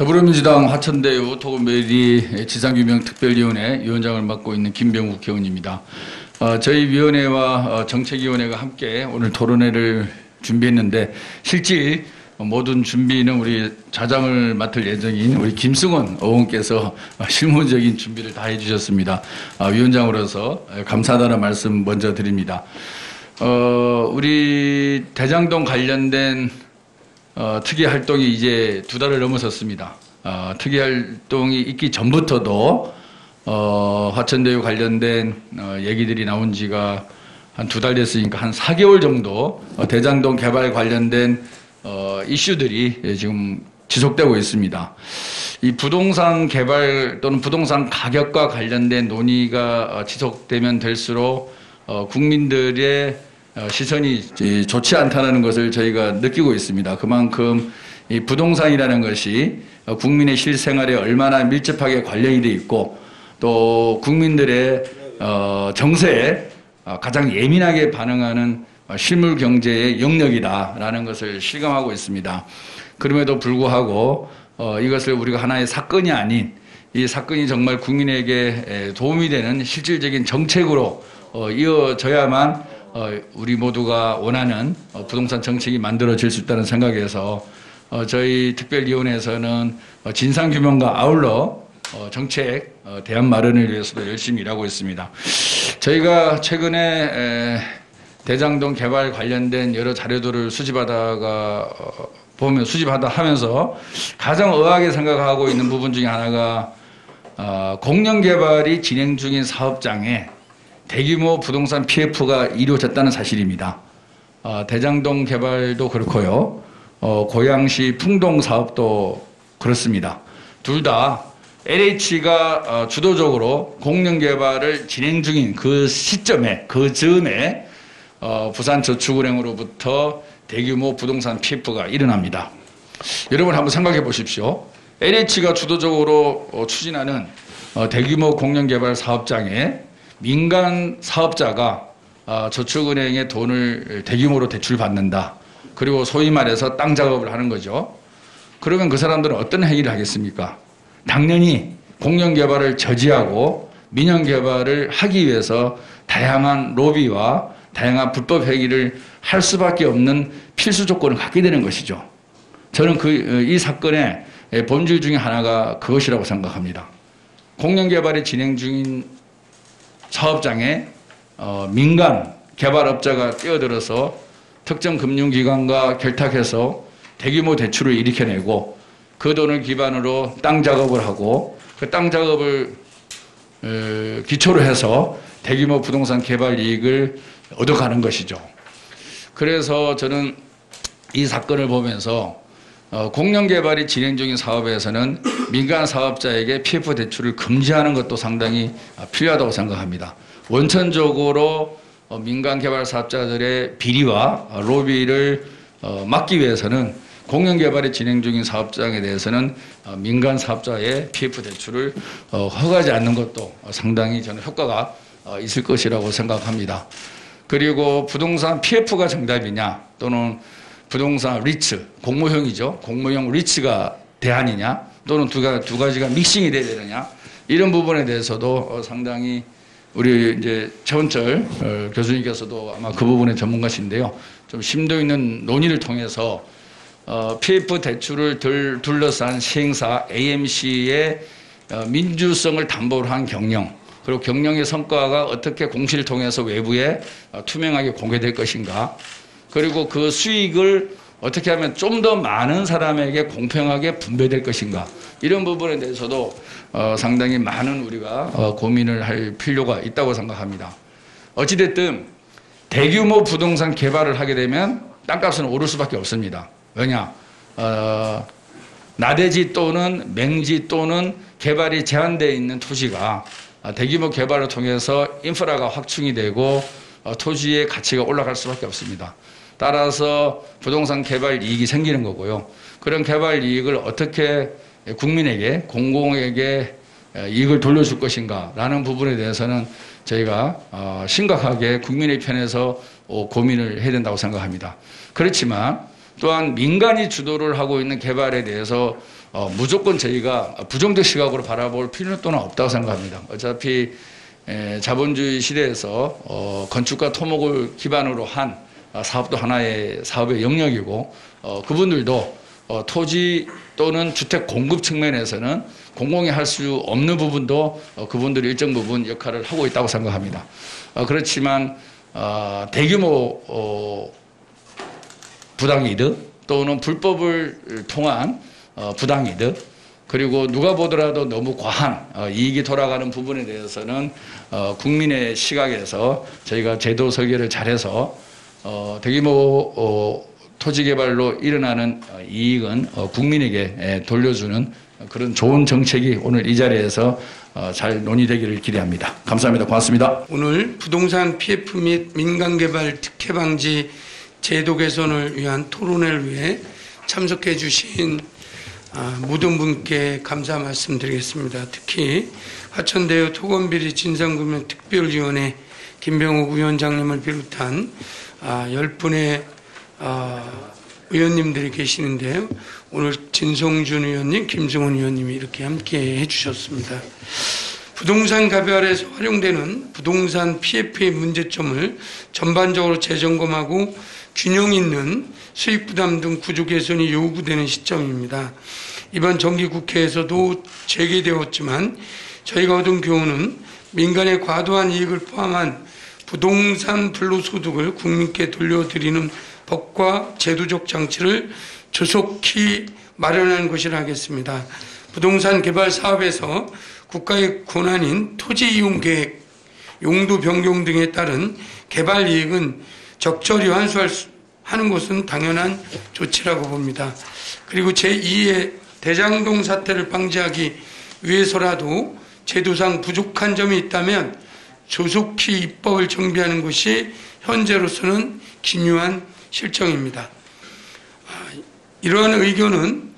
더불어민주당 화천대유 토건베리 지상규명특별위원회 위원장을 맡고 있는 김병욱 의원입니다. 저희 위원회와 정책위원회가 함께 오늘 토론회를 준비했는데 실질 모든 준비는 우리 좌장을 맡을 예정인 우리 김승원 의원께서 실무적인 준비를 다 해주셨습니다. 위원장으로서 감사하다는 말씀 먼저 드립니다. 우리 대장동 관련된 특위 활동이 이제 2달을 넘어섰습니다. 특위 활동이 있기 전부터도 화천대유 관련된 얘기들이 나온 지가 한 2달 됐으니까 한 4개월 정도 대장동 개발 관련된 이슈들이 지금 지속되고 있습니다. 이 부동산 개발 또는 부동산 가격과 관련된 논의가 지속되면 될수록 국민들의 시선이 좋지 않다는 것을 저희가 느끼고 있습니다. 그만큼 이 부동산이라는 것이 국민의 실생활에 얼마나 밀접하게 관련이 되어 있고 또 국민들의 정세에 가장 예민하게 반응하는 실물 경제의 영역이다라는 것을 실감하고 있습니다. 그럼에도 불구하고 이것을 우리가 하나의 사건이 아닌 이 사건이 정말 국민에게 도움이 되는 실질적인 정책으로 이어져야만 우리 모두가 원하는 부동산 정책이 만들어질 수 있다는 생각에서 저희 특별위원회에서는 진상규명과 아울러 정책 대안 마련을 위해서도 열심히 일하고 있습니다. 저희가 최근에 대장동 개발 관련된 여러 자료들을 수집하다 하면서 가장 의아하게 생각하고 있는 부분 중에 하나가 공영개발이 진행 중인 사업장에 대규모 부동산 PF가 이루어졌다는 사실입니다. 대장동 개발도 그렇고요. 고양시 풍동 사업도 그렇습니다. 둘 다 LH가 주도적으로 공영개발을 진행 중인 그 시점에, 그 즈음에 부산저축은행으로부터 대규모 부동산 PF가 일어납니다. 여러분 한번 생각해 보십시오. LH가 주도적으로 추진하는 대규모 공영개발 사업장에 민간 사업자가 저축은행에 돈을 대규모로 대출받는다. 그리고 소위 말해서 땅 작업을 하는 거죠. 그러면 그 사람들은 어떤 행위를 하겠습니까? 당연히 공영개발을 저지하고 민영개발을 하기 위해서 다양한 로비와 다양한 불법 행위를 할 수밖에 없는 필수 조건을 갖게 되는 것이죠. 저는 이 사건의 본질 중에 하나가 그것이라고 생각합니다. 공영개발이 진행 중인 사업장에 민간 개발업자가 뛰어들어서 특정 금융기관과 결탁해서 대규모 대출을 일으켜내고 그 돈을 기반으로 땅 작업을 하고 그 땅 작업을 기초로 해서 대규모 부동산 개발 이익을 얻어가는 것이죠. 그래서 저는 이 사건을 보면서 공영개발이 진행 중인 사업에서는 민간 사업자에게 PF 대출을 금지하는 것도 상당히 필요하다고 생각합니다. 원천적으로 민간 개발 사업자들의 비리와 로비를 막기 위해서는 공영개발이 진행 중인 사업장에 대해서는 민간 사업자의 PF 대출을 허가하지 않는 것도 상당히 저는 효과가 있을 것이라고 생각합니다. 그리고 부동산 PF가 정답이냐 또는 부동산 리츠, 공모형이죠. 공모형 리츠가 대안이냐 또는 두 가지가 믹싱이 돼야 되느냐 이런 부분에 대해서도 상당히 우리 이제 최원철 교수님께서도 아마 그 부분의 전문가신데요. 좀 심도 있는 논의를 통해서 PF 대출을 둘러싼 시행사 AMC의 민주성을 담보로 한 경영 그리고 경영의 성과가 어떻게 공시를 통해서 외부에 투명하게 공개될 것인가 그리고 그 수익을 어떻게 하면 좀 더 많은 사람에게 공평하게 분배될 것인가 이런 부분에 대해서도 상당히 많은 우리가 고민을 할 필요가 있다고 생각합니다. 어찌됐든 대규모 부동산 개발을 하게 되면 땅값은 오를 수밖에 없습니다. 왜냐? 나대지 또는 맹지 또는 개발이 제한되어 있는 토지가 대규모 개발을 통해서 인프라가 확충이 되고 토지의 가치가 올라갈 수밖에 없습니다. 따라서 부동산 개발 이익이 생기는 거고요. 그런 개발 이익을 어떻게 국민에게 공공에게 이익을 돌려줄 것인가 라는 부분에 대해서는 저희가 심각하게 국민의 편에서 고민을 해야 된다고 생각합니다. 그렇지만 또한 민간이 주도를 하고 있는 개발에 대해서 무조건 저희가 부정적 시각으로 바라볼 필요는 또는 없다고 생각합니다. 어차피 자본주의 시대에서 건축과 토목을 기반으로 한 사업도 하나의 사업의 영역이고 그분들도 토지 또는 주택 공급 측면에서는 공공이 할 수 없는 부분도 그분들이 일정 부분 역할을 하고 있다고 생각합니다. 그렇지만 대규모 부당이득 또는 불법을 통한 부당이득 그리고 누가 보더라도 너무 과한 이익이 돌아가는 부분에 대해서는 국민의 시각에서 저희가 제도 설계를 잘해서 대규모 토지 개발로 일어나는 이익은 국민에게 돌려주는 그런 좋은 정책이 오늘 이 자리에서 잘 논의되기를 기대합니다. 감사합니다. 고맙습니다. 오늘 부동산 PF 및 민간개발 특혜 방지 제도 개선을 위한 토론회를 위해 참석해 주신 모든 분께 감사 말씀드리겠습니다. 특히 화천대유 토건비리 진상규명특별위원회 김병욱 위원장님을 비롯한 10분의 의원님들이 계시는데요. 오늘 진성준 의원님, 김승원 의원님이 이렇게 함께 해주셨습니다. 부동산 개발에서 활용되는 부동산 PF의 문제점을 전반적으로 재점검하고 균형 있는 수익 부담 등 구조 개선이 요구되는 시점입니다. 이번 정기국회에서도 제기되었지만 저희가 얻은 교훈은 민간의 과도한 이익을 포함한 부동산 불로소득을 국민께 돌려드리는 법과 제도적 장치를 조속히 마련하는 것이라 하겠습니다. 부동산 개발 사업에서 국가의 권한인 토지 이용 계획, 용도 변경 등에 따른 개발 이익은 적절히 환수하는 것은 당연한 조치라고 봅니다. 그리고 제2의 대장동 사태를 방지하기 위해서라도 제도상 부족한 점이 있다면 조속히 입법을 정비하는 것이 현재로서는 기묘한 실정입니다. 이러한 의견은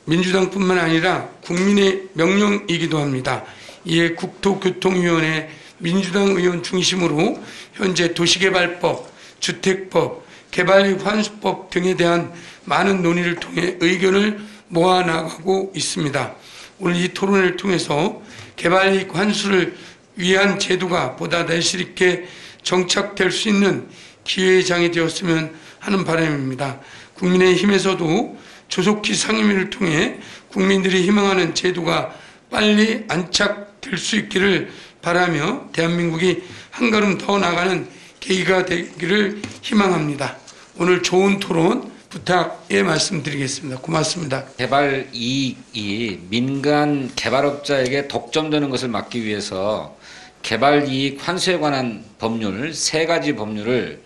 민주당뿐만 아니라 국민의 명령이기도 합니다. 이에 국토교통위원회 민주당 의원 중심으로 현재 도시개발법, 주택법, 개발이익 환수법 등에 대한 많은 논의를 통해 의견을 모아나가고 있습니다. 오늘 이 토론을 통해서 개발이익 환수를 위한 제도가 보다 내실 있게 정착될 수 있는 기회의 장이 되었으면 하는 바람입니다. 국민의힘에서도 조속히 상임위를 통해 국민들이 희망하는 제도가 빨리 안착될 수 있기를 바라며 대한민국이 한 걸음 더 나가는 계기가 되기를 희망합니다. 오늘 좋은 토론 부탁에 말씀드리겠습니다. 고맙습니다. 개발 이익이 민간 개발업자에게 독점되는 것을 막기 위해서 개발 이익 환수에 관한 법률 3가지 법률을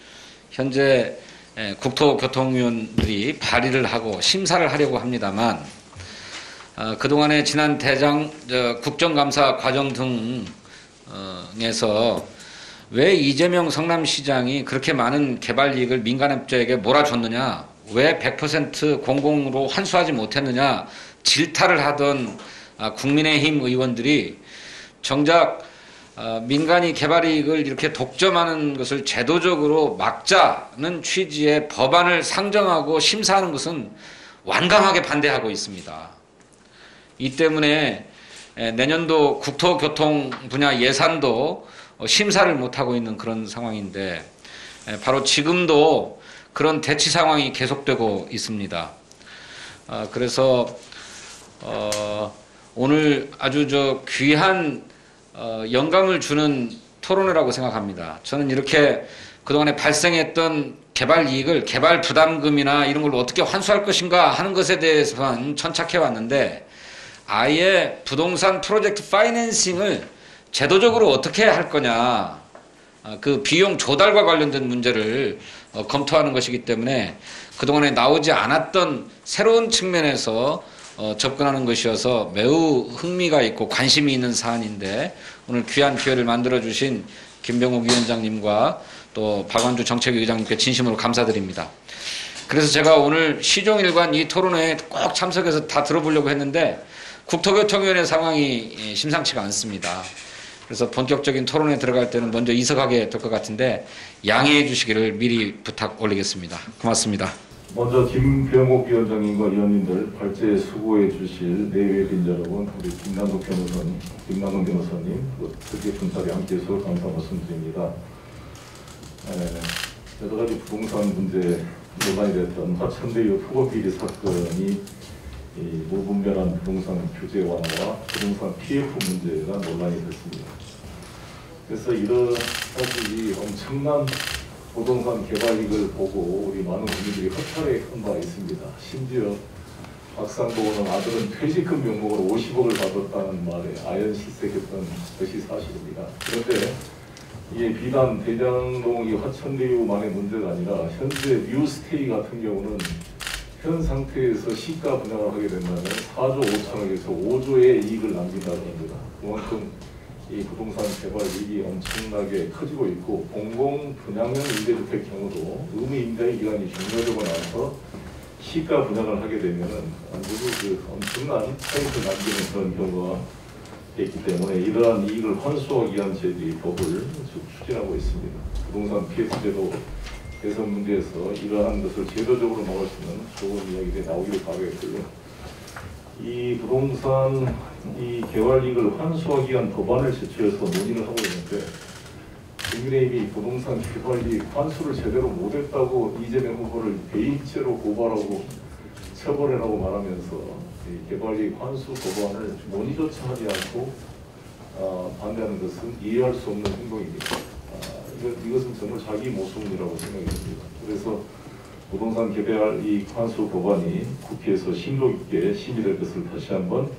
현재 국토교통위원들이 발의를 하고 심사를 하려고 합니다만 그동안에 지난 국정감사 과정 등에서 왜 이재명 성남시장이 그렇게 많은 개발 이익을 민간업자에게 몰아줬느냐, 왜 100% 공공으로 환수하지 못했느냐 질타를 하던 국민의힘 의원들이 정작 민간이 개발 이익을 이렇게 독점하는 것을 제도적으로 막자는 취지의 법안을 상정하고 심사하는 것은 완강하게 반대하고 있습니다. 이 때문에 내년도 국토교통 분야 예산도 심사를 못하고 있는 그런 상황인데 바로 지금도 그런 대치 상황이 계속되고 있습니다. 그래서 오늘 아주 귀한 영감을 주는 토론회라고 생각합니다. 저는 이렇게 그동안에 발생했던 개발 이익을 개발 부담금이나 이런 걸 어떻게 환수할 것인가 하는 것에 대해서만 천착해 왔는데 아예 부동산 프로젝트 파이낸싱을 제도적으로 어떻게 할 거냐, 그 비용 조달과 관련된 문제를 검토하는 것이기 때문에 그동안에 나오지 않았던 새로운 측면에서 접근하는 것이어서 매우 흥미가 있고 관심이 있는 사안인데 오늘 귀한 기회를 만들어주신 김병욱 위원장님과 또 박완주 정책위의장님께 진심으로 감사드립니다. 그래서 제가 오늘 시종일관 이 토론회에 꼭 참석해서 다 들어보려고 했는데 국토교통위원회 상황이 심상치가 않습니다. 그래서 본격적인 토론에 들어갈 때는 먼저 이석하게 될 것 같은데 양해해 주시기를 미리 부탁 올리겠습니다. 고맙습니다. 먼저 김병옥 위원장님과 위원님들 발제에 수고해 주실 내외 빈 여러분, 우리 김남국 변호사님, 특히 분자리 함께해서 감사 말씀드립니다. 여러 가지 부동산 문제 논란이 됐던 화천대유 토거비리 사건이 이 무분별한 부동산 규제 완화와 부동산 PF 문제가 논란이 됐습니다. 그래서 이런 사실 이 엄청난 부동산 개발익을 보고 우리 많은 국민들이 허탈해한 바 있습니다. 심지어 박상도는 아들은 퇴직금 명목으로 50억을 받았다는 말에 아연실색했던 것이 사실입니다. 그런데 이게 비단 대장동 이 화천대유만의 문제가 아니라 현재 뉴스테이 같은 경우는 현 상태에서 시가 분양을 하게 된다면 4조 5천억에서 5조의 이익을 남긴다고 합니다. 그만큼 이 부동산 개발 이익이 엄청나게 커지고 있고, 공공 분양형 임대주택 경우도 의무 임대 기간이 종료되고 나서 시가 분양을 하게 되면은 완전히 그 엄청난 차익을 남기는 그런 경우가 있기 때문에 이러한 이익을 환수하기 위한 저희들이 법을 추진하고 있습니다. 부동산 PF 제도 개선 문제에서 이러한 것을 제도적으로 막을 수 있는 좋은 이야기들이 나오기를 바라겠고요. 이 부동산 이 개발 이익을 환수하기 위한 법안을 제출해서 논의를 하고 있는데, 국민의힘이 부동산 개발 이익 환수를 제대로 못했다고 이재명 후보를 배임죄로 고발하고 처벌해라고 말하면서 이 개발 이익 환수 법안을 논의조차 하지 않고 반대하는 것은 이해할 수 없는 행동입니다. 이것은 정말 자기 모순이라고 생각이 듭니다. 그래서 부동산 개발 이익 환수 법안이 국회에서 심도 있게 심의될 것을 다시 한번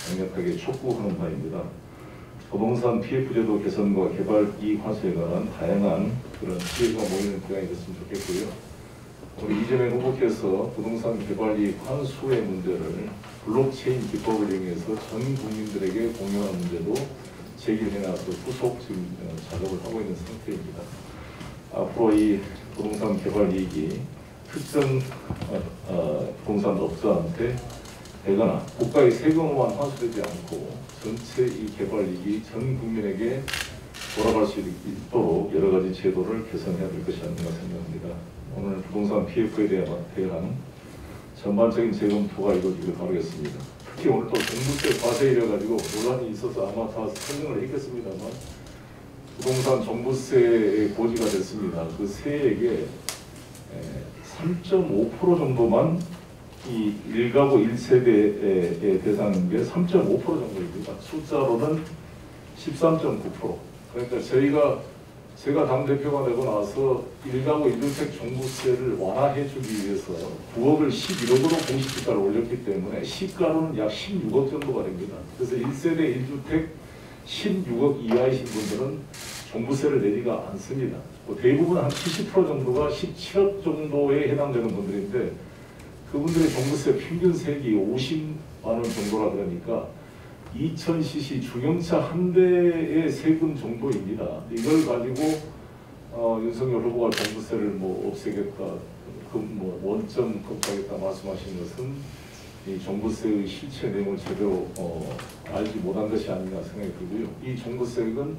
강력하게 촉구하는 바입니다. 부동산 PF 제도 개선과 개발 이익 환수에 관한 다양한 그런 지혜가 모이는 기간이 됐으면 좋겠고요. 우리 이재명 후보께서 부동산 개발 이익 환수의 문제를 블록체인 기법을 이용해서 전 국민들에게 공유하는 문제도 제기해놔서 후속 지금 작업을 하고 있는 상태입니다. 앞으로 이 부동산 개발 이익이 특정 부동산 업자한테 되거나 국가의 세금만 환수되지 않고 전체 이 개발 이익이 전 국민에게 돌아갈 수 있도록 여러 가지 제도를 개선해야 될 것이 아닌가 생각합니다. 오늘 부동산 PF에 대한 전반적인 재검토가 이루어지길 바라겠습니다. 특히 오늘 또 종부세 과세 이래가지고 논란이 있어서 아마 다 설명을 했겠습니다만, 부동산 종부세의 고지가 됐습니다. 그 세액의 3.5% 정도만 이 1가구 1세대의 대상인 게 3.5% 정도입니다. 숫자로는 13.9%. 그러니까 제가 당대표가 되고 나서 1가구 1주택 종부세를 완화해주기 위해서 9억을 11억으로 공시지가를 올렸기 때문에 시가로는 약 16억 정도가 됩니다. 그래서 1세대 1주택 16억 이하이신 분들은 종부세를 내지가 않습니다. 대부분 한 70% 정도가 17억 정도에 해당되는 분들인데, 그분들의 종부세 평균 세액이 50만 원 정도라 그러니까 2000cc 중형차 한 대의 세금 정도입니다. 이걸 가지고 윤석열 후보가 종부세를 뭐 없애겠다, 원점 급하겠다 말씀하신 것은 이 종부세의 실체 내용을 제대로 알지 못한 것이 아닌가 생각이 들고요. 이 종부세액은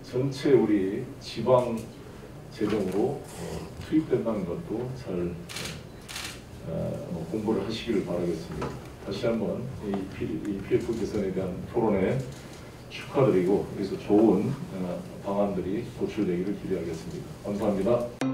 전체 우리 지방 재정으로 투입된다는 것도 잘 공부를 하시기를 바라겠습니다. 다시 한번 이 PF 개선에 대한 토론에 축하드리고, 그래서 좋은 방안들이 도출되기를 기대하겠습니다. 감사합니다.